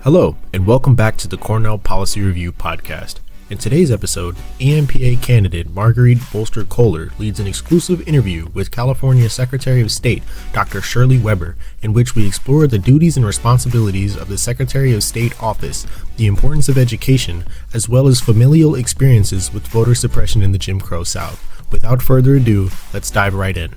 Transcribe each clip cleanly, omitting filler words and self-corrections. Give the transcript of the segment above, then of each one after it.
Hello, and welcome back to the Cornell Policy Review podcast. In today's episode, EMPA candidate Marguerite Bolster-Koller leads an exclusive interview with California Secretary of State Dr. Shirley Weber, in which we explore the duties and responsibilities of the Secretary of State office, the importance of education, as well as familial experiences with voter suppression in the Jim Crow South. Without further ado, let's dive right in.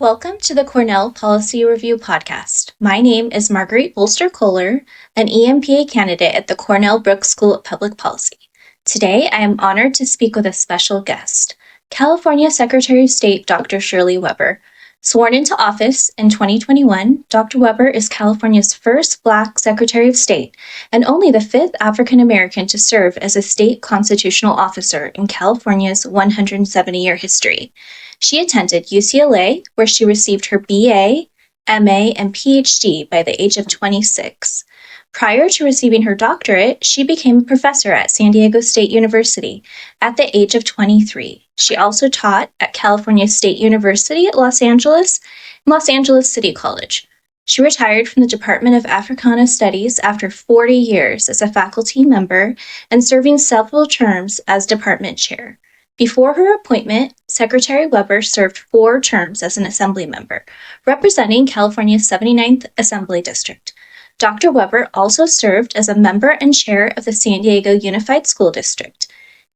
Welcome to the Cornell Policy Review podcast. My name is Marguerite Bolster-Koller, an EMPA candidate at the Cornell Brooks School of Public Policy. Today, I am honored to speak with a special guest, California Secretary of State Dr. Shirley Weber. Sworn into office in 2021, Dr. Weber is California's first Black Secretary of State and only the fifth African American to serve as a state constitutional officer in California's 170-year history. She attended UCLA, where she received her BA, MA, and Ph.D. by the age of 26. Prior to receiving her doctorate, she became a professor at San Diego State University at the age of 23. She also taught at California State University at Los Angeles and Los Angeles City College. She retired from the Department of Africana Studies after 40 years as a faculty member and serving several terms as department chair. Before her appointment, Secretary Weber served 4 terms as an assembly member, representing California's 79th Assembly District. Dr. Weber also served as a member and chair of the San Diego Unified School District.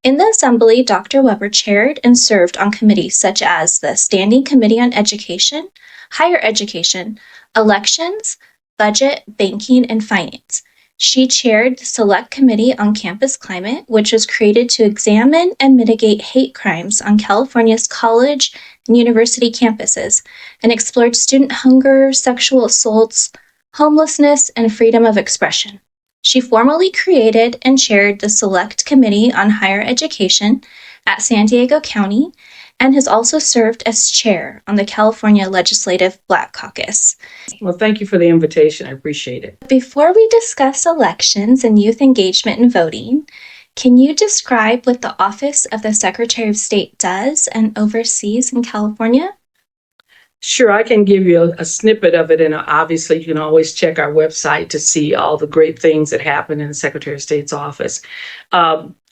In the Assembly, Dr. Weber chaired and served on committees such as the Standing Committee on Education, Higher Education, Elections, Budget, Banking, and Finance. She chaired the Select Committee on Campus Climate, which was created to examine and mitigate hate crimes on California's college and university campuses, and explored student hunger, sexual assaults, homelessness, and freedom of expression. She formally created and chaired the Select Committee on Higher Education at San Diego County, and has also served as chair on the California Legislative Black Caucus. Well, thank you for the invitation. I appreciate it. Before we discuss elections and youth engagement and voting, can you describe what the Office of the Secretary of State does and oversees in California? Sure, I can give you a snippet of it, and obviously you can always check our website to see all the great things that happen in the Secretary of State's office.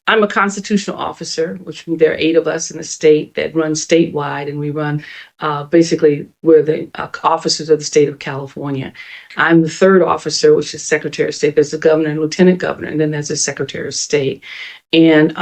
I'm a constitutional officer, which means there are 8 of us in the state that run statewide, and we run basically we're the officers of the state of California. I'm the 3rd officer, which is Secretary of State. There's the governor and lieutenant governor, and then there's the Secretary of State. And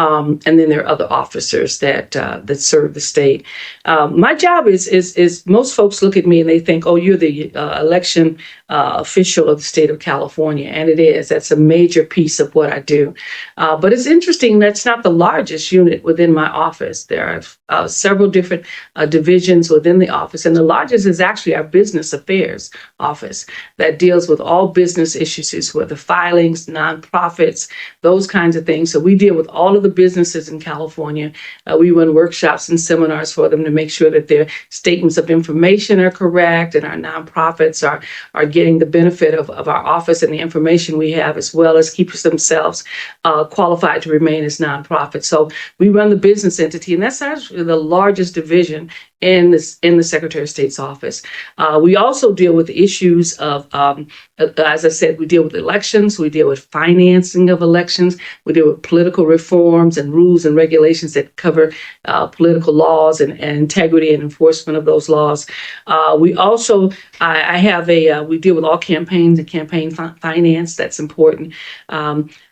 then there are other officers that serve the state. My job is most folks look at me and they think, oh, you're the election official of the state of California. And it is. That's a major piece of what I do. But it's interesting, that's not the largest unit within my office. There are several different divisions within the office. And the largest is actually our business affairs office that deals with all business issues, whether filings, nonprofits, those kinds of things. So we deal with all of the businesses in California. We run workshops and seminars for them to make sure that their statements of information are correct and our nonprofits are getting the benefit of our office and the information we have, as well as keep themselves qualified to remain as nonprofits. So we run the business entity, and that's actually the largest division in the Secretary of State's office. We also deal with issues of, as I said, we deal with elections, we deal with financing of elections, we deal with political reforms and rules and regulations that cover political laws and integrity and enforcement of those laws. We also, we deal with all campaigns and campaign finance. That's important.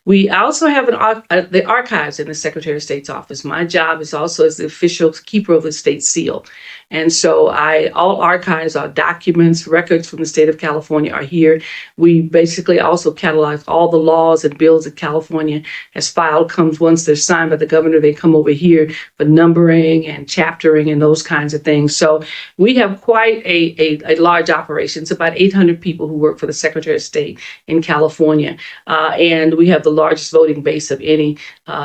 We also have the archives in the Secretary of State's office. My job is also as the official keeper of the state seal. And so all archives, our documents, records from the state of California are here. We basically also catalog all the laws and bills that California has filed. Comes once they're signed by the governor, they come over here for numbering and chaptering and those kinds of things. So we have quite a large operation. It's about 800 people who work for the Secretary of State in California. And we have the largest voting base of any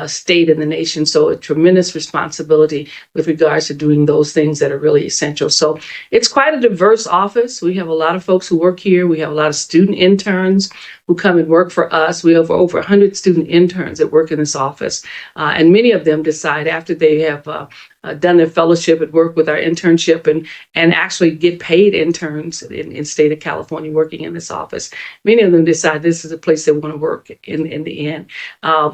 state in the nation. So a tremendous responsibility with regards to doing those things that are really essential. So it's quite a diverse office. We have a lot of folks who work here. We have a lot of student interns who come and work for us. We have over 100 student interns that work in this office. And many of them decide after they have done their fellowship and worked with our internship and actually get paid interns in state of California working in this office. Many of them decide this is a place they want to work in the end.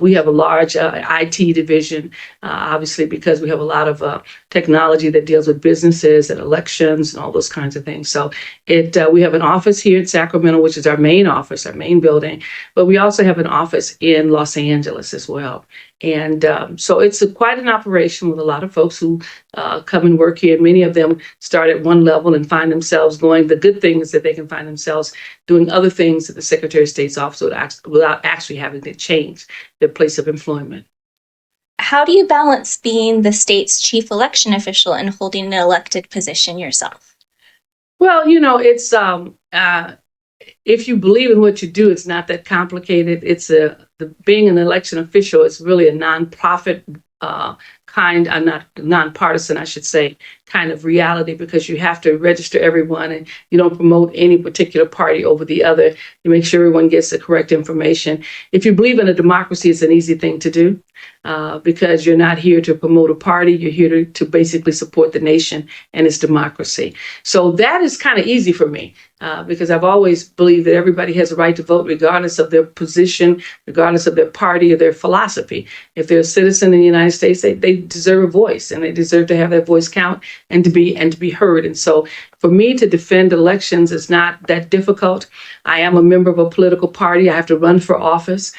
We have a large IT division, obviously, because we have a lot of technology that deals with businesses and elections and all those kinds of things. So we have an office here in Sacramento, which is our main office, our main building, but we also have an office in Los Angeles as well. And so it's quite an operation with a lot of folks who come and work here. Many of them start at one level and find themselves going. The good thing is that they can find themselves doing other things at the Secretary of State's office without actually having to change their place of employment. How do you balance being the state's chief election official and holding an elected position yourself? Well, it's if you believe in what you do, it's not that complicated. Being an election official is really a nonprofit not nonpartisan, I should say, kind of reality, because you have to register everyone and you don't promote any particular party over the other. You make sure everyone gets the correct information. If you believe in a democracy, it's an easy thing to do because you're not here to promote a party. You're here to basically support the nation and its democracy. So that is kind of easy for me because I've always believed that everybody has a right to vote regardless of their position, regardless of their party or their philosophy. If they're a citizen in the United States, they deserve a voice and they deserve to have their voice count and to be heard. And so for me to defend elections is not that difficult. I am a member of a political party. I have to run for office.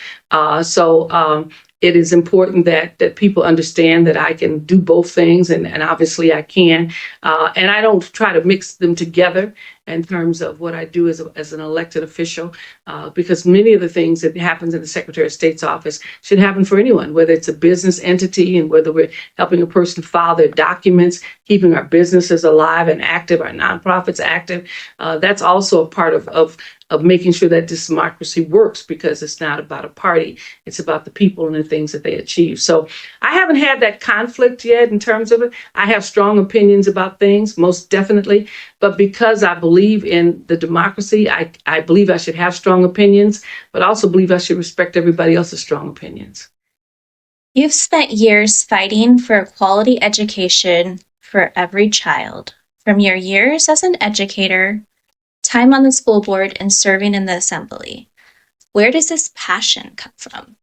So it is important that people understand that I can do both things, and obviously I can. And I don't try to mix them together in terms of what I do as an elected official, because many of the things that happens in the Secretary of State's office should happen for anyone, whether it's a business entity and whether we're helping a person file their documents, keeping our businesses alive and active, our nonprofits active. That's also a part of making sure that this democracy works, because it's not about a party. It's about the people and the things that they achieve. So I haven't had that conflict yet in terms of it. I have strong opinions about things, most definitely. But because I believe in the democracy, I believe I should have strong opinions, but also believe I should respect everybody else's strong opinions. You've spent years fighting for a quality education for every child. From your years as an educator, time on the school board, and serving in the assembly, where does this passion come from?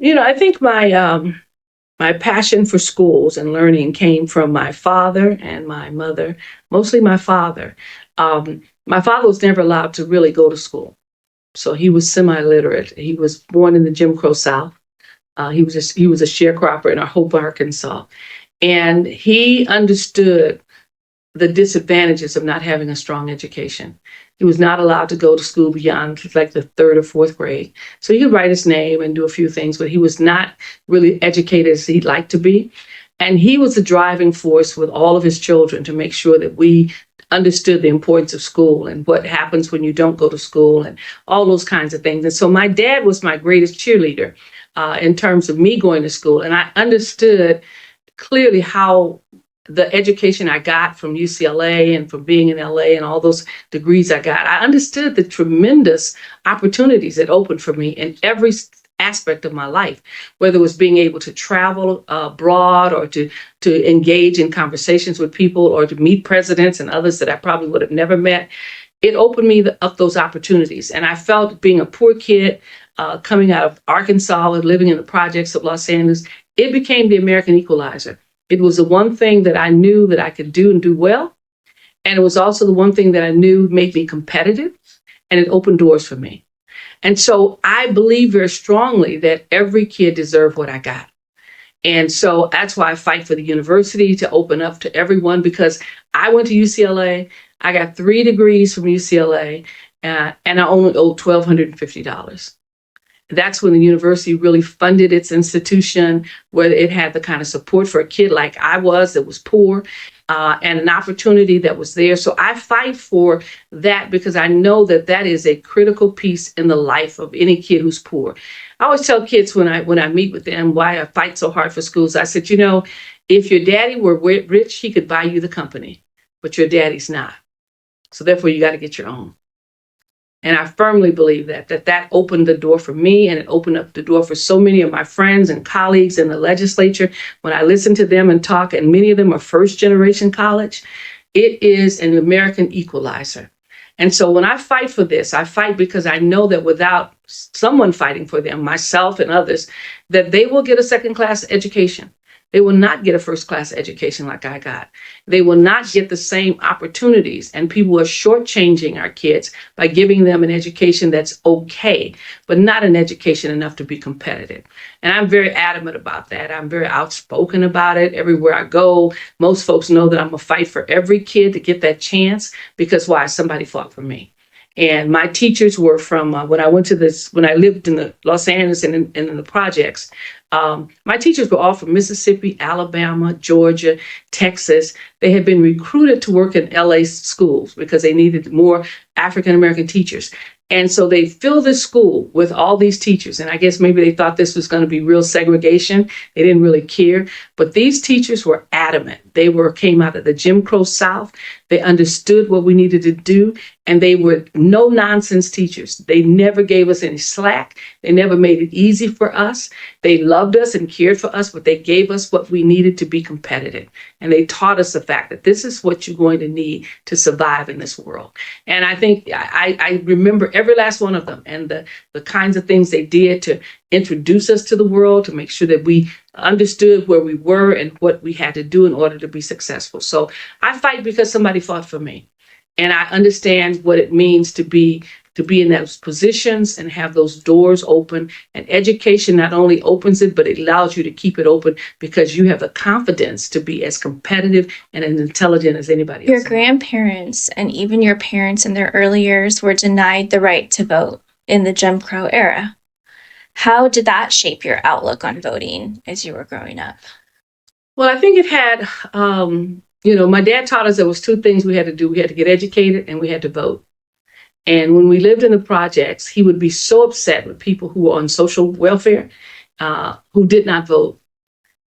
I think my passion for schools and learning came from my father and my mother, mostly my father. My father was never allowed to really go to school. So he was semi-literate. He was born in the Jim Crow South. He was a sharecropper in Hope, Arkansas. And he understood the disadvantages of not having a strong education. He was not allowed to go to school beyond like the third or fourth grade. So he could write his name and do a few things, but he was not really educated as he'd like to be. And he was the driving force with all of his children to make sure that we understood the importance of school and what happens when you don't go to school and all those kinds of things. And so my dad was my greatest cheerleader in terms of me going to school. And I understood clearly how the education I got from UCLA and from being in LA and all those degrees I got, I understood the tremendous opportunities that opened for me in every aspect of my life, whether it was being able to travel abroad or to engage in conversations with people or to meet presidents and others that I probably would have never met. It opened me up those opportunities. And I felt, being a poor kid coming out of Arkansas and living in the projects of Los Angeles, it became the American equalizer. It was the one thing that I knew that I could do and do well. And it was also the one thing that I knew made me competitive, and it opened doors for me. And so I believe very strongly that every kid deserved what I got. And so that's why I fight for the university to open up to everyone, because I went to UCLA, I got 3 degrees from UCLA, and I only owed $1,250. That's when the university really funded its institution, where it had the kind of support for a kid like I was that was poor, and an opportunity that was there. So I fight for that because I know that that is a critical piece in the life of any kid who's poor. I always tell kids when I meet with them why I fight so hard for schools. I said, if your daddy were rich, he could buy you the company, but your daddy's not. So therefore, you got to get your own. And I firmly believe that opened the door for me, and it opened up the door for so many of my friends and colleagues in the legislature. When I listen to them and talk, and many of them are first generation college, it is an American equalizer. And so when I fight for this, I fight because I know that without someone fighting for them, myself and others, that they will get a second class education. They will not get a first class education like I got. They will not get the same opportunities. And people are shortchanging our kids by giving them an education that's okay, but not an education enough to be competitive. And I'm very adamant about that. I'm very outspoken about it. Everywhere I go, most folks know that I'm going to fight for every kid to get that chance, because why? Somebody fought for me. And my teachers were from when I lived in the Los Angeles and in the projects. My teachers were all from Mississippi, Alabama, Georgia, Texas. They had been recruited to work in LA schools because they needed more African American teachers. And so they filled this school with all these teachers. And I guess maybe they thought this was going to be real segregation. They didn't really care. But these teachers were adamant. They came out of the Jim Crow South. They understood what we needed to do. And they were no nonsense teachers. They never gave us any slack. They never made it easy for us. They loved us and cared for us, but they gave us what we needed to be competitive. And they taught us the fact that this is what you're going to need to survive in this world. And I think I remember every last one of them, and the kinds of things they did to introduce us to the world, to make sure that we understood where we were and what we had to do in order to be successful. So I fight because somebody fought for me. And I understand what it means to be in those positions and have those doors open. And education not only opens it, but it allows you to keep it open because you have the confidence to be as competitive and as intelligent as anybody else. Your grandparents and even your parents in their early years were denied the right to vote in the Jim Crow era. How did that shape your outlook on voting as you were growing up? Well, I think it had, my dad taught us there was two things we had to do. We had to get educated and we had to vote. And when we lived in the projects, he would be so upset with people who were on social welfare, who did not vote.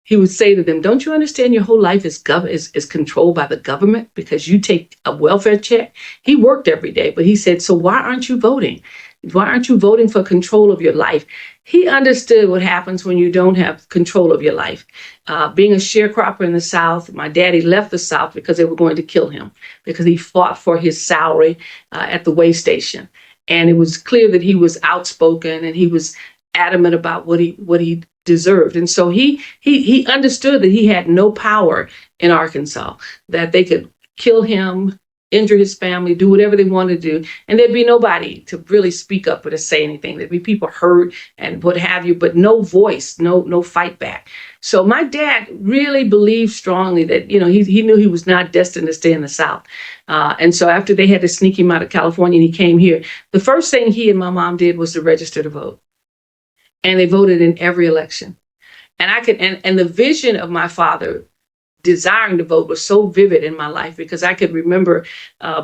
He would say to them, don't you understand your whole life is controlled by the government because you take a welfare check? He worked every day, but he said, so why aren't you voting? Why aren't you voting for control of your life? He understood what happens when you don't have control of your life. Being a sharecropper in the South, my daddy left the South because they were going to kill him because he fought for his salary at the way station. And it was clear that he was outspoken and he was adamant about what he deserved. And so he understood that he had no power in Arkansas, that they could kill him, injure his family, do whatever they wanted to do. And there'd be nobody to really speak up or to say anything. There'd be people hurt and what have you, but no voice, no fight back. So my dad really believed strongly that, he knew he was not destined to stay in the South. And so after they had to sneak him out of California and he came here, the first thing he and my mom did was to register to vote. And they voted in every election. And and the vision of my father desiring to vote was so vivid in my life because I could remember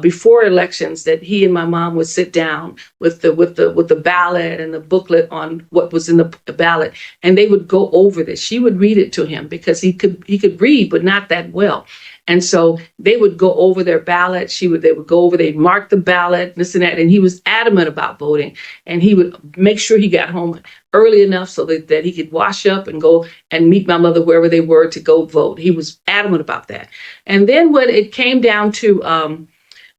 before elections that he and my mom would sit down with the ballot and the booklet on what was in the ballot, and they would go over this. She would read it to him because he could read, but not that well. And so they would go over their ballot. They'd mark the ballot, this and that. And he was adamant about voting. And he would make sure he got home early enough so that he could wash up and go and meet my mother wherever they were to go vote. He was adamant about that. And then when it came down to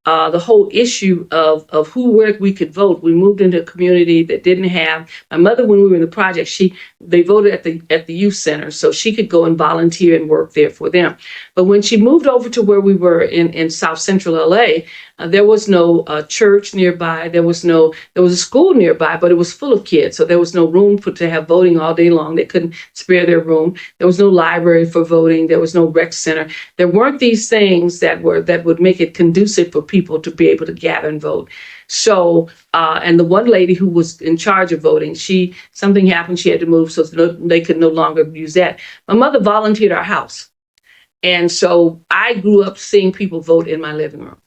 the whole issue of where we could vote, we moved into a community that didn't have. My mother, when we were in the project, they voted at the youth center, so she could go and volunteer and work there for them. But when she moved over to where we were in South Central LA, there was no church nearby. There was a school nearby, but it was full of kids, so there was no room to have voting all day long. They couldn't spare their room. There was no library for voting. There was no rec center. There weren't these things that would make it conducive for people to be able to gather and vote. So, and the one lady who was in charge of voting, something happened, she had to move, so they could no longer use that. My mother volunteered our house. And so I grew up seeing people vote in my living room.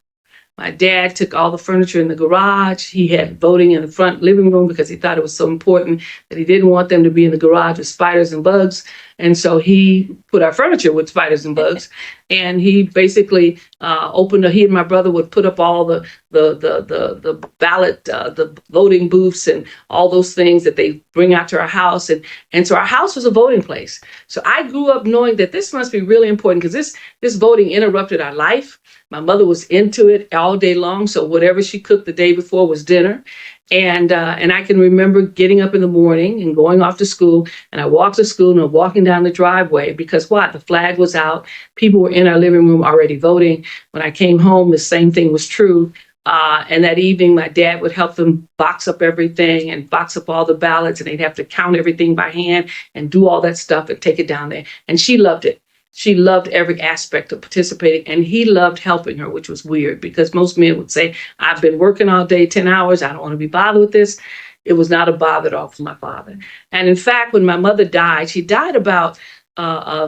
My dad took all the furniture in the garage. He had voting in the front living room because he thought it was so important that he didn't want them to be in the garage with spiders and bugs. And so he put our furniture with spiders and bugs. And he basically he and my brother would put up all the ballot, the voting booths and all those things that they bring out to our house. And so our house was a voting place. So I grew up knowing that this must be really important because this voting interrupted our life. My mother was into it all day long. So whatever she cooked the day before was dinner. And I can remember getting up in the morning and going off to school. And I walked to school and I'm walking down the driveway because the flag was out. People were in our living room already voting. When I came home, the same thing was true. And that evening, my dad would help them box up everything and box up all the ballots. And they'd have to count everything by hand and do all that stuff and take it down there. And she loved it. She loved every aspect of participating, and he loved helping her, which was weird because most men would say, I've been working all day, 10 hours. I don't want to be bothered with this. It was not a bother at all for my father. And in fact, when my mother died, she died about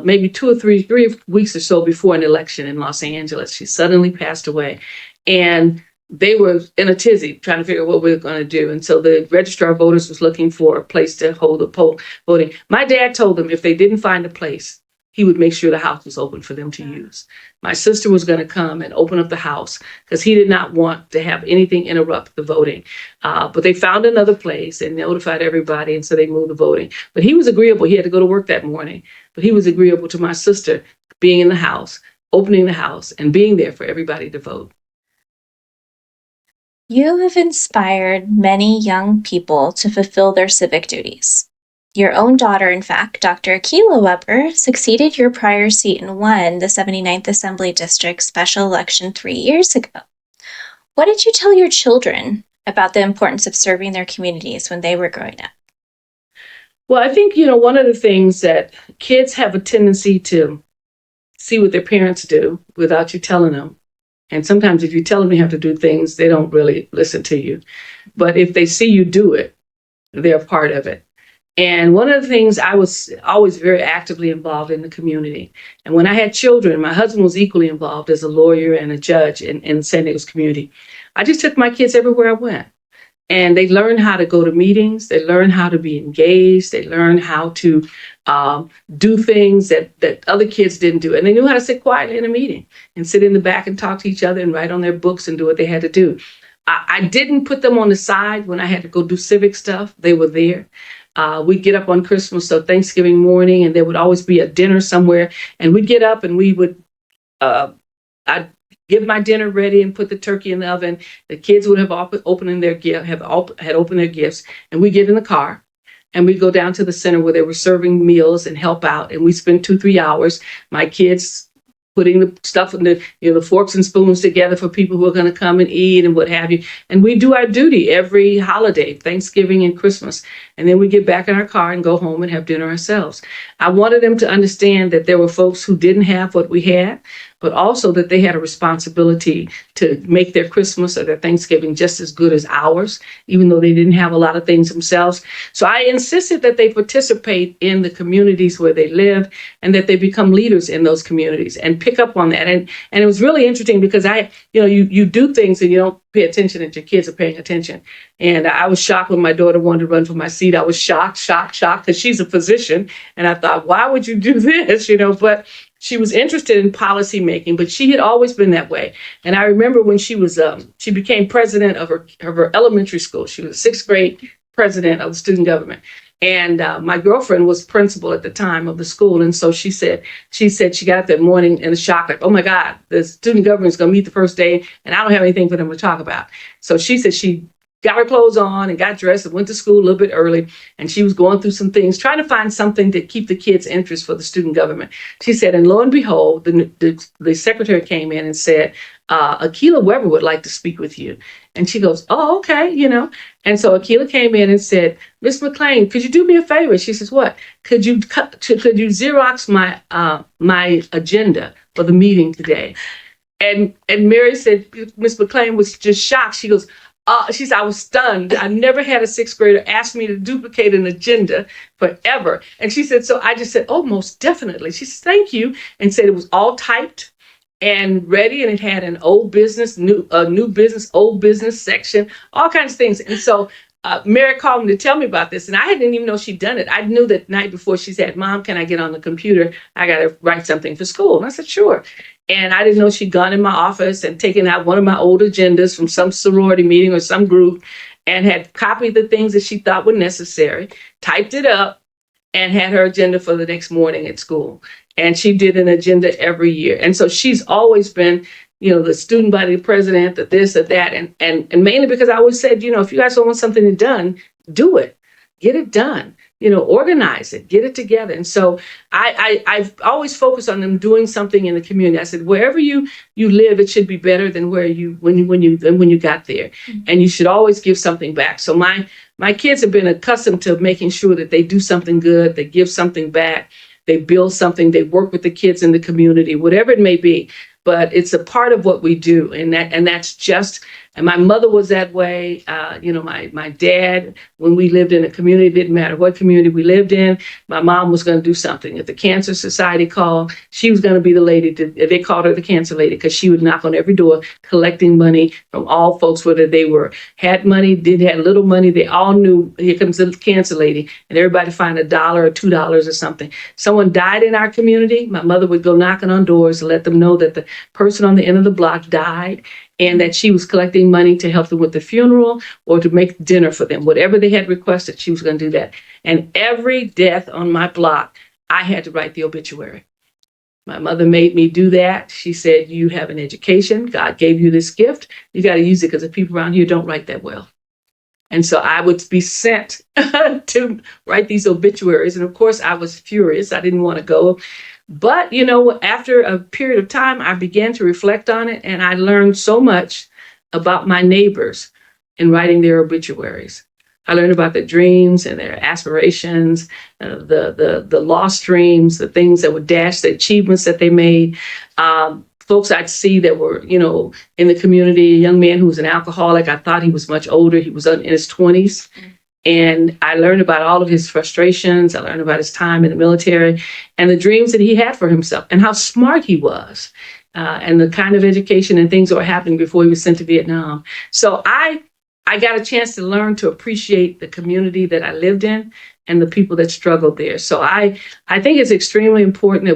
maybe 2 or 3 weeks or so before an election in Los Angeles. She suddenly passed away. And they were in a tizzy trying to figure out what we were going to do. And so the registrar of voters was looking for a place to hold the poll voting. My dad told them if they didn't find a place, he would make sure the house was open for them to use. My sister was going to come and open up the house because he did not want to have anything interrupt the voting. But they found another place and notified everybody, and so they moved the voting. But he was agreeable. He had to go to work that morning. But he was agreeable to my sister being in the house, opening the house, and being there for everybody to vote. You have inspired many young people to fulfill their civic duties. Your own daughter, in fact, Dr. Akilah Weber, succeeded your prior seat and won the 79th Assembly District special election 3 years ago. What did you tell your children about the importance of serving their communities when they were growing up? Well, I think, one of the things that kids have a tendency to see what their parents do without you telling them. And sometimes if you tell them you have to do things, they don't really listen to you. But if they see you do it, they're part of it. And one of the things, I was always very actively involved in the community. And when I had children, my husband was equally involved as a lawyer and a judge in San Diego's community. I just took my kids everywhere I went. And they learned how to go to meetings. They learned how to be engaged. They learned how to do things that other kids didn't do. And they knew how to sit quietly in a meeting and sit in the back and talk to each other and write on their books and do what they had to do. I didn't put them on the side when I had to go do civic stuff. They were there. We'd get up on Christmas or Thanksgiving morning, and there would always be a dinner somewhere. And we'd get up and we would, I'd get my dinner ready and put the turkey in the oven. The kids would have opened their gifts, and we'd get in the car. And we'd go down to the center where they were serving meals and help out. And we spent 2-3 hours. My kids putting the stuff in the forks and spoons together for people who are going to come and eat and what have you. And we do our duty every holiday, Thanksgiving and Christmas. And then we get back in our car and go home and have dinner ourselves. I wanted them to understand that there were folks who didn't have what we had, but also that they had a responsibility to make their Christmas or their Thanksgiving just as good as ours, even though they didn't have a lot of things themselves. So I insisted that they participate in the communities where they live and that they become leaders in those communities and pick up on that. And it was really interesting because you do things and you don't pay attention that your kids are paying attention. And I was shocked when my daughter wanted to run for my seat. I was shocked, because she's a physician. And I thought, why would you do this? But she was interested in policy making, but she had always been that way. And I remember when she became president of her elementary school. She was a 6th grade president of the student government. And my girlfriend was principal at the time of the school. And so she said she got up that morning in a shock, like, oh my God, the student government is going to meet the first day and I don't have anything for them to talk about. So she said she got her clothes on and got dressed and went to school a little bit early. And she was going through some things, trying to find something to keep the kids' interest for the student government. She said, and lo and behold, the secretary came in and said, Akilah Weber would like to speak with you. And she goes, oh, okay, And so Akilah came in and said, Miss McLean, could you do me a favor? She says, what? Could you Xerox my agenda for the meeting today? And Mary said, Miss McLean was just shocked. She goes, she said, I was stunned. I never had a 6th grader ask me to duplicate an agenda forever. And she said, so I just said, oh, most definitely. She said, thank you. And said it was all typed and ready. And it had an old business, new business, old business section, all kinds of things. And so Mary called me to tell me about this, and I didn't even know she'd done it. I knew that night before she said, "Mom, can I get on the computer? I got to write something for school." And I said, "Sure." And I didn't know she'd gone in my office and taken out one of my old agendas from some sorority meeting or some group and had copied the things that she thought were necessary, typed it up, and had her agenda for the next morning at school. And she did an agenda every year. And so she's always been, the student body president, the this, or that. And mainly because I always said, if you guys don't want something done, do it. Get it done. Organize it, get it together. And so I've always focused on them doing something in the community. I said, wherever you live, it should be better than when you got there. Mm-hmm. And you should always give something back. So my kids have been accustomed to making sure that they do something good, they give something back, they build something, they work with the kids in the community, whatever it may be. But it's a part of what we do, and that's just. And my mother was that way. My dad, when we lived in a community, it didn't matter what community we lived in. My mom was going to do something. If the Cancer Society called, she was going to be the lady. They called her the cancer lady because she would knock on every door collecting money from all folks, whether they had money, had little money. They all knew, here comes the cancer lady, and everybody find $1 or $2 or something. Someone died in our community. My mother would go knocking on doors to let them know that the person on the end of the block died, and that she was collecting money to help them with the funeral or to make dinner for them. Whatever they had requested, she was going to do that. And every death on my block, I had to write the obituary. My mother made me do that. She said, you have an education. God gave you this gift. You got to use it because the people around here don't write that well. And so I would be sent to write these obituaries. And of course, I was furious. I didn't want to go. But, after a period of time, I began to reflect on it, and I learned so much about my neighbors in writing their obituaries. I learned about their dreams and their aspirations, the lost dreams, the things that would dash, the achievements that they made. Folks I'd see that were, in the community, a young man who was an alcoholic. I thought he was much older. He was in his 20s. And I learned about all of his frustrations. I learned about his time in the military and the dreams that he had for himself and how smart he was and the kind of education and things that were happening before he was sent to Vietnam. So I got a chance to learn to appreciate the community that I lived in and the people that struggled there. So I think it's extremely important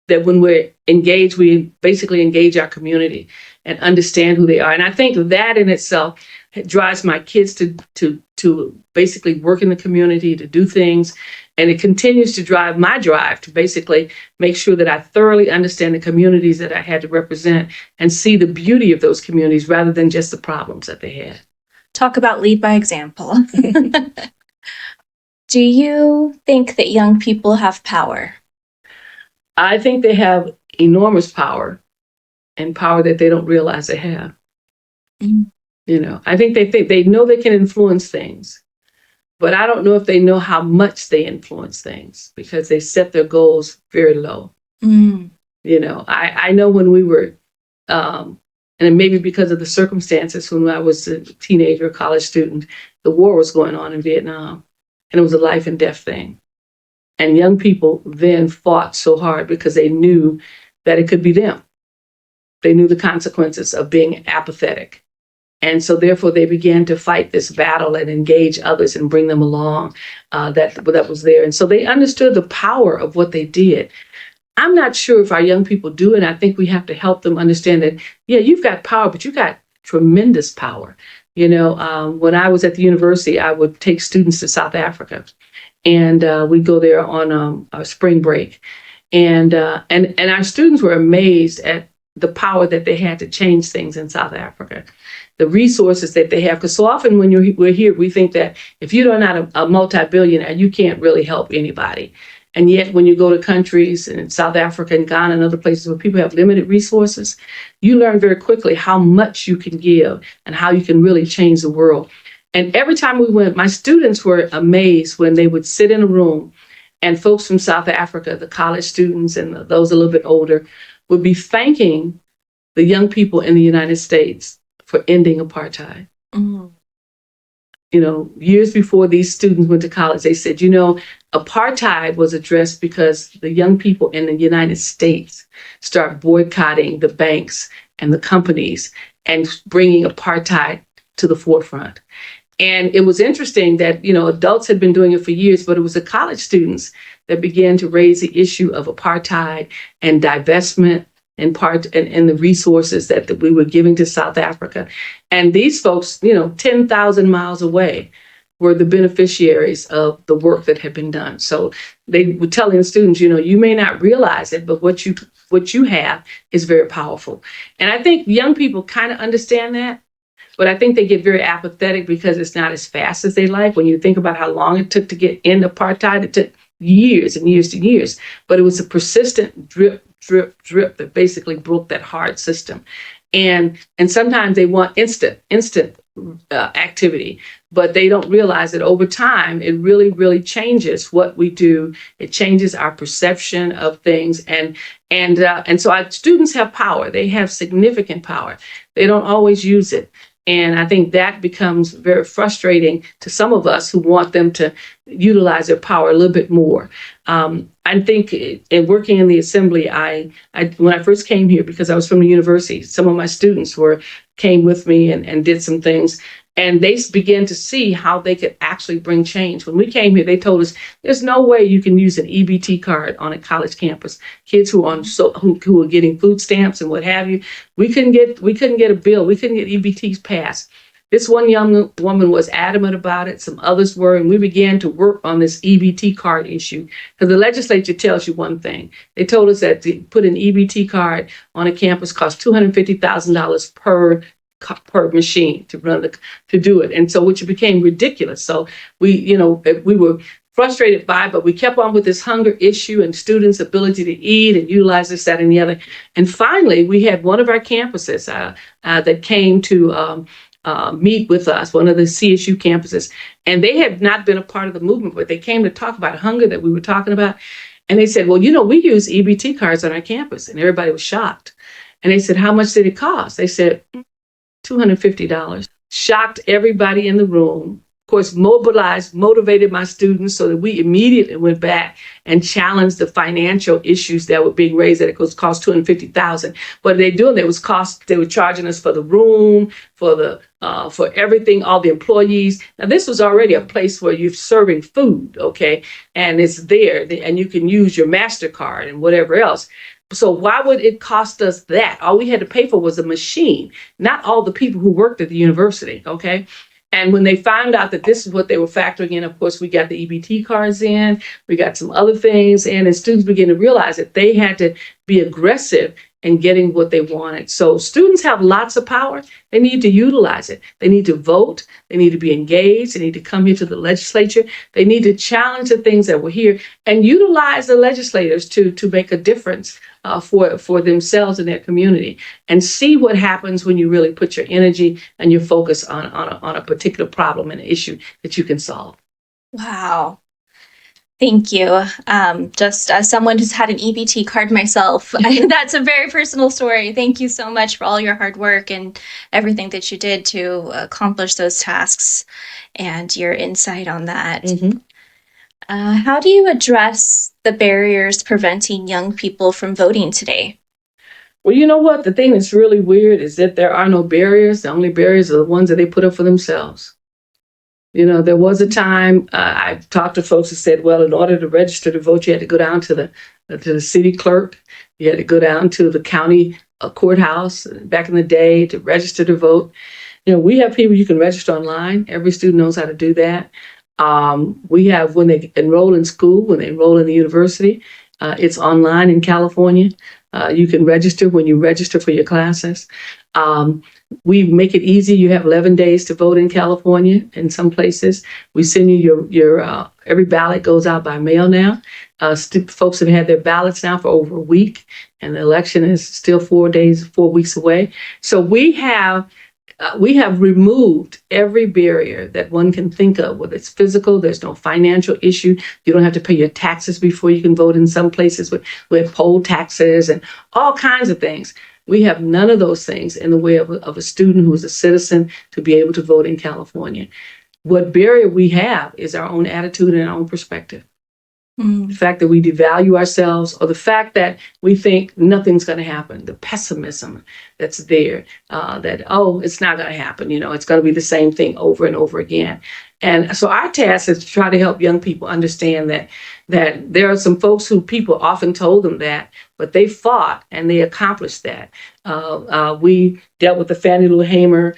that when we're engaged, we basically engage our community and understand who they are. And I think that in itself drives my kids to basically work in the community, to do things. And it continues to drive my drive to basically make sure that I thoroughly understand the communities that I had to represent and see the beauty of those communities rather than just the problems that they had. Talk about lead by example. Do you think that young people have power? I think they have enormous power and power that they don't realize they have. Mm-hmm. I think they know they can influence things, but I don't know if they know how much they influence things because they set their goals very low. Mm. I know when we were, and maybe because of the circumstances when I was a teenager, college student, the war was going on in Vietnam, and it was a life and death thing. And young people then fought so hard because they knew that it could be them. They knew the consequences of being apathetic. And so therefore they began to fight this battle and engage others and bring them along that was there. And so they understood the power of what they did. I'm not sure if our young people do, and I think we have to help them understand that, yeah, you've got power, but you got tremendous power. When I was at the university, I would take students to South Africa, and we'd go there on our spring break. And our students were amazed at the power that they had to change things in South Africa, the resources that they have. Because so often when we're here, we think that if you're not a multi-billionaire, you can't really help anybody. And yet when you go to countries in South Africa and Ghana and other places where people have limited resources, you learn very quickly how much you can give and how you can really change the world. And every time we went, my students were amazed when they would sit in a room and folks from South Africa, the college students and those a little bit older, would be thanking the young people in the United States for ending apartheid. Mm-hmm. Years before these students went to college, they said, apartheid was addressed because the young people in the United States start boycotting the banks and the companies and bringing apartheid to the forefront. And it was interesting that, adults had been doing it for years, but it was the college students that began to raise the issue of apartheid and divestment and the resources that we were giving to South Africa. And these folks, 10,000 miles away, were the beneficiaries of the work that had been done. So they were telling the students, you may not realize it, but what you have is very powerful. And I think young people kind of understand that. But I think they get very apathetic because it's not as fast as they like. When you think about how long it took to get into apartheid, it took years and years and years. But it was a persistent drip, drip, drip that basically broke that hard system. And sometimes they want instant activity, but they don't realize that over time, it really, really changes what we do. It changes our perception of things. And so our students have power. They have significant power. They don't always use it. And I think that becomes very frustrating to some of us who want them to utilize their power a little bit more. I think in working in the assembly, when I first came here, because I was from the university, some of my students came with me and did some things. And they began to see how they could actually bring change. When we came here, they told us there's no way you can use an EBT card on a college campus. Kids who are getting food stamps and what have you, we couldn't get a bill. We couldn't get EBTs passed. This one young woman was adamant about it. Some others were, and we began to work on this EBT card issue. Because the legislature tells you one thing. They told us that to put an EBT card on a campus costs $250,000 per machine to do it. And so, which became ridiculous. So we were frustrated by it, but we kept on with this hunger issue and students' ability to eat and utilize this, that, and the other. And finally, we had one of our campuses that came to meet with us, one of the CSU campuses, and they had not been a part of the movement, but they came to talk about hunger that we were talking about. And they said, well, we use EBT cards on our campus. And everybody was shocked. And they said, how much did it cost? They said, $250. Shocked everybody in the room. Of course, motivated my students so that we immediately went back and challenged the financial issues that were being raised, that it could cost $250,000. What they doing? They were charging us for the room, for everything, all the employees. Now, this was already a place where you're serving food, okay? And it's there, and you can use your MasterCard and whatever else. So why would it cost us that? All we had to pay for was a machine, not all the people who worked at the university, okay? And when they found out that this is what they were factoring in, of course, we got the EBT cards in, we got some other things in, and students began to realize that they had to be aggressive in getting what they wanted. So students have lots of power. They need to utilize it. They need to vote. They need to be engaged. They need to come here to the legislature. They need to challenge the things that were here and utilize the legislators to make a difference for themselves and their community, and see what happens when you really put your energy and your focus on a particular problem and issue that you can solve. Wow. Thank you. Just as someone who's had an EBT card myself, that's a very personal story. Thank you so much for all your hard work and everything that you did to accomplish those tasks and your insight on that. Mm-hmm. How do you address the barriers preventing young people from voting today? Well, you know what? The thing that's really weird is that there are no barriers. The only barriers are the ones that they put up for themselves. There was a time I talked to folks who said, well, in order to register to vote, you had to go down to the city clerk. You had to go down to the county courthouse back in the day to register to vote. We have people you can register online. Every student knows how to do that. We have, when they enroll in school, when they enroll in the university, it's online in California. You can register when you register for your classes. We make it easy. You have 11 days to vote in California in some places. We send you your every ballot goes out by mail now. Folks have had their ballots now for over a week, and the election is still 4 weeks away. So we have removed every barrier that one can think of, whether it's physical, there's no financial issue. You don't have to pay your taxes before you can vote in some places with poll taxes and all kinds of things. We have none of those things in the way of a student who is a citizen to be able to vote in California. What barrier we have is our own attitude and our own perspective. The fact that we devalue ourselves, or the fact that we think nothing's going to happen, the pessimism that's there, that, oh, it's not going to happen, it's going to be the same thing over and over again. And so our task is to try to help young people understand that there are some folks who people often told them that, but they fought and they accomplished that. We dealt with the Fannie Lou Hamer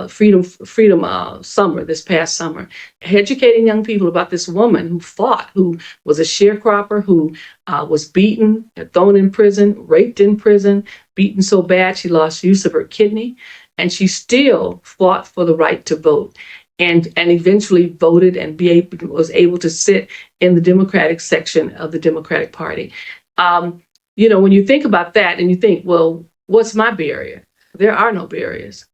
Freedom Summer this past summer, educating young people about this woman who fought, who was a sharecropper, who was beaten, thrown in prison, raped in prison, beaten so bad she lost use of her kidney, and she still fought for the right to vote. And eventually voted and was able to sit in the Democratic section of the Democratic Party. When you think about that and you think, well, what's my barrier? There are no barriers.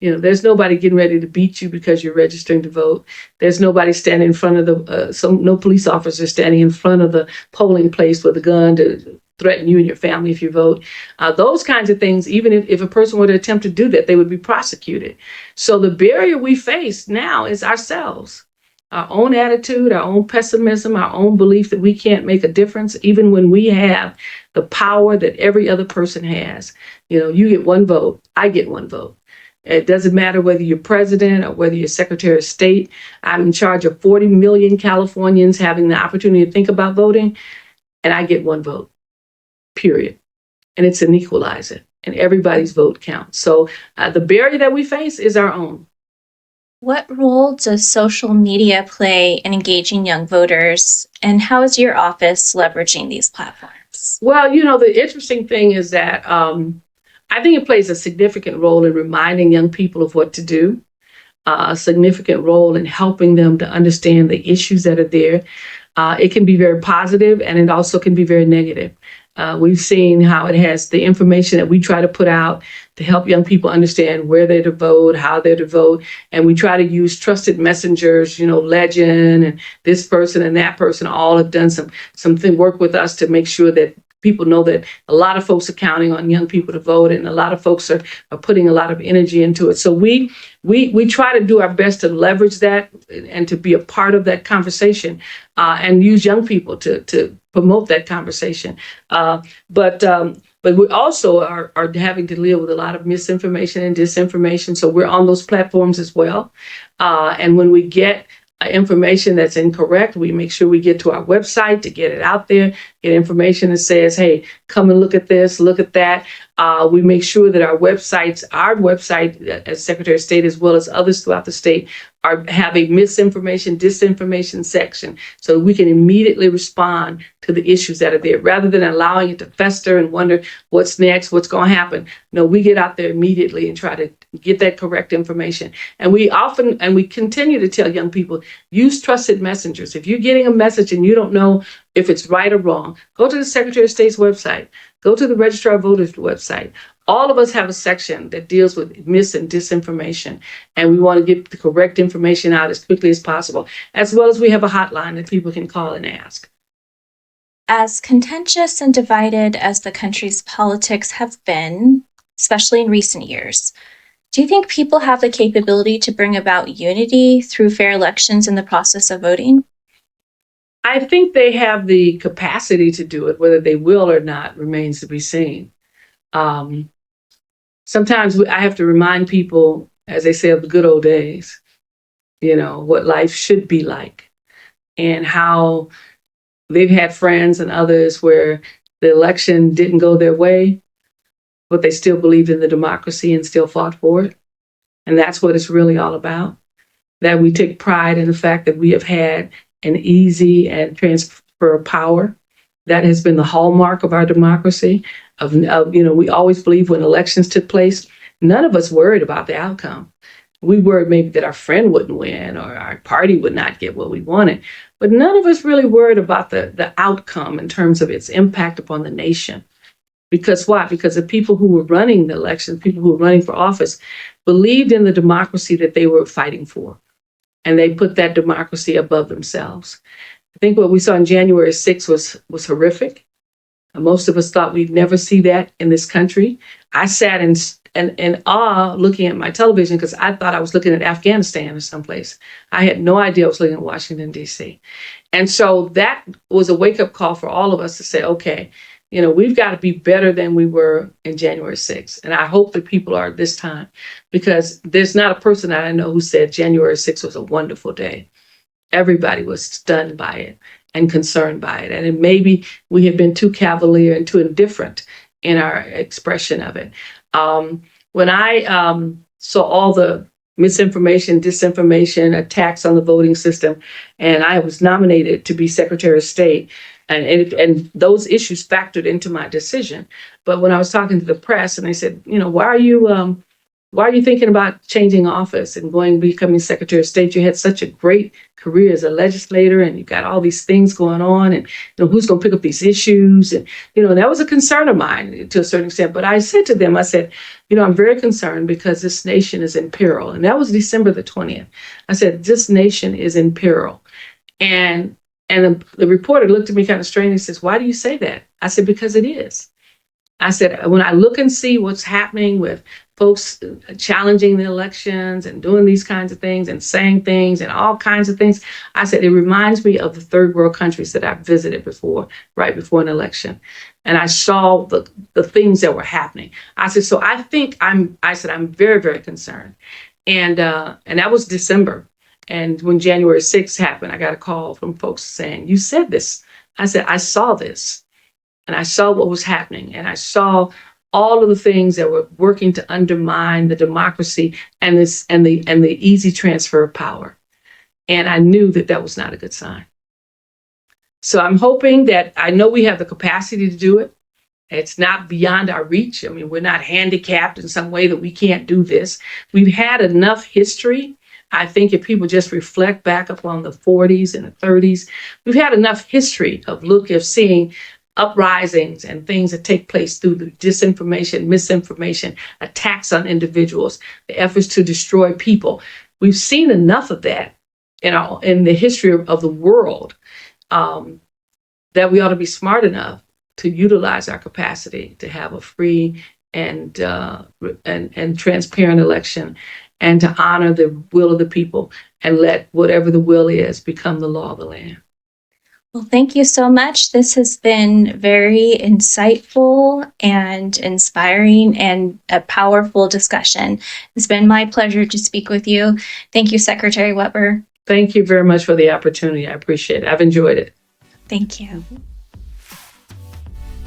There's nobody getting ready to beat you because you're registering to vote. There's nobody standing in front of no police officer standing in front of the polling place with a gun to threaten you and your family if you vote. Those kinds of things, even if a person were to attempt to do that, they would be prosecuted. So the barrier we face now is ourselves, our own attitude, our own pessimism, our own belief that we can't make a difference, even when we have the power that every other person has. You get one vote, I get one vote. It doesn't matter whether you're president or whether you're Secretary of State. I'm in charge of 40 million Californians having the opportunity to think about voting, and I get one vote. Period. And it's an equalizer, and everybody's vote counts. So the barrier that we face is our own. What role does social media play in engaging young voters, and how is your office leveraging these platforms? Well, the interesting thing is that I think it plays a significant role in reminding young people of what to do, a significant role in helping them to understand the issues that are there. It can be very positive, and it also can be very negative. We've seen how it has the information that we try to put out to help young people understand where they're to vote, how they're to vote. And we try to use trusted messengers, Legend and this person and that person all have done something work with us to make sure that people know that a lot of folks are counting on young people to vote, and a lot of folks are putting a lot of energy into it. So we try to do our best to leverage that and to be a part of that conversation and use young people to promote that conversation. But we also are having to deal with a lot of misinformation and disinformation. So we're on those platforms as well. And when we get information that's incorrect, we make sure we get to our website to get it out there, get information that says, hey, come and look at this, look at that. We make sure that our website as Secretary of State, as well as others throughout the state, have a misinformation, disinformation section so that we can immediately respond to the issues that are there rather than allowing it to fester and wonder what's next, what's going to happen. No, we get out there immediately and try to get that correct information. And we continue to tell young people, use trusted messengers. If you're getting a message and you don't know if it's right or wrong, go to the Secretary of State's website, go to the Registrar of Voters website. All of us have a section that deals with mis and disinformation, and we want to get the correct information out as quickly as possible, as well as we have a hotline that people can call and ask. As contentious and divided as the country's politics have been, especially in recent years, do you think people have the capability to bring about unity through fair elections in the process of voting? I think they have the capacity to do it. Whether they will or not remains to be seen. Sometimes I have to remind people, as they say, of the good old days, what life should be like and how they've had friends and others where the election didn't go their way, but they still believed in the democracy and still fought for it. And that's what it's really all about, that we take pride in the fact that we have had an easy and transfer of power. That has been the hallmark of our democracy. We always believe when elections took place, none of us worried about the outcome. We worried maybe that our friend wouldn't win or our party would not get what we wanted. But none of us really worried about the outcome in terms of its impact upon the nation. Because why? Because the people who were running the elections, people who were running for office, believed in the democracy that they were fighting for. And they put that democracy above themselves. I think what we saw on January 6th was horrific. Most of us thought we'd never see that in this country. I sat in awe looking at my television because I thought I was looking at Afghanistan or someplace. I had no idea I was looking at Washington, D.C. And so that was a wake-up call for all of us to say, okay, we've got to be better than we were in January 6th. And I hope that people are this time, because there's not a person that I know who said January 6th was a wonderful day. Everybody was stunned by it and concerned by it. And maybe we have been too cavalier and too indifferent in our expression of it. When I saw all the misinformation, disinformation, attacks on the voting system, and I was nominated to be Secretary of State, and those issues factored into my decision. But when I was talking to the press, and they said, why are you thinking about changing office and becoming Secretary of State? You had such a great career as a legislator, and you got all these things going on, and who's going to pick up these issues? And that was a concern of mine to a certain extent. But I said to them, I'm very concerned because this nation is in peril. And that was December the 20th. I said, this nation is in peril. And the reporter looked at me kind of strange and says, why do you say that? I said, because it is. I said, when I look and see what's happening with folks challenging the elections and doing these kinds of things and saying things and all kinds of things, I said, it reminds me of the third world countries that I've visited before, right before an election. And I saw the things that were happening. I said, so I'm very, very concerned. And that was December. And when January 6th happened, I got a call from folks saying, you said this. I said, I saw this. And I saw what was happening. And I saw all of the things that were working to undermine the democracy and the easy transfer of power. And I knew that was not a good sign. So I'm hoping that, I know we have the capacity to do it. It's not beyond our reach. I mean, we're not handicapped in some way that we can't do this. We've had enough history. I think if people just reflect back upon the 40s and the 30s, we've had enough history of seeing uprisings and things that take place through the disinformation, misinformation, attacks on individuals, the efforts to destroy people. We've seen enough of that in the history of the world that we ought to be smart enough to utilize our capacity to have a free and transparent election, and to honor the will of the people and let whatever the will is become the law of the land. Well, thank you so much. This has been very insightful and inspiring and a powerful discussion. It's been my pleasure to speak with you. Thank you, Secretary Weber. Thank you very much for the opportunity. I appreciate it. I've enjoyed it. Thank you.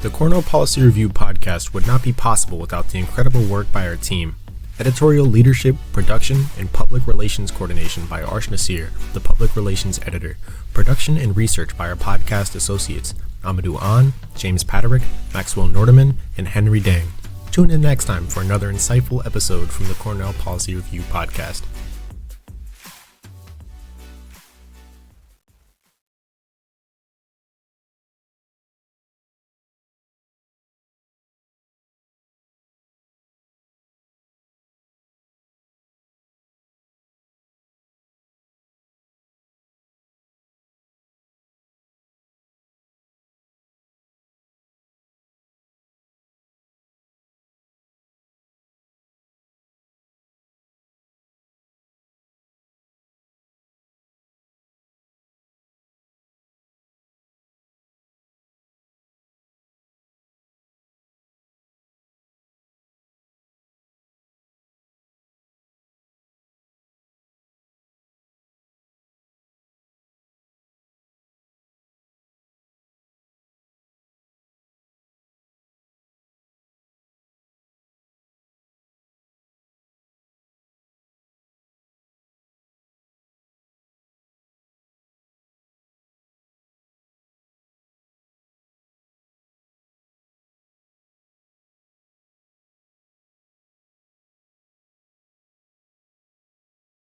The Cornell Policy Review podcast would not be possible without the incredible work by our team. Editorial leadership, production, and public relations coordination by Arsh Nasir, the public relations editor. Production and research by our podcast associates, Amadou An, James Paterick, Maxwell Nordeman, and Henry Dang. Tune in next time for another insightful episode from the Cornell Policy Review podcast.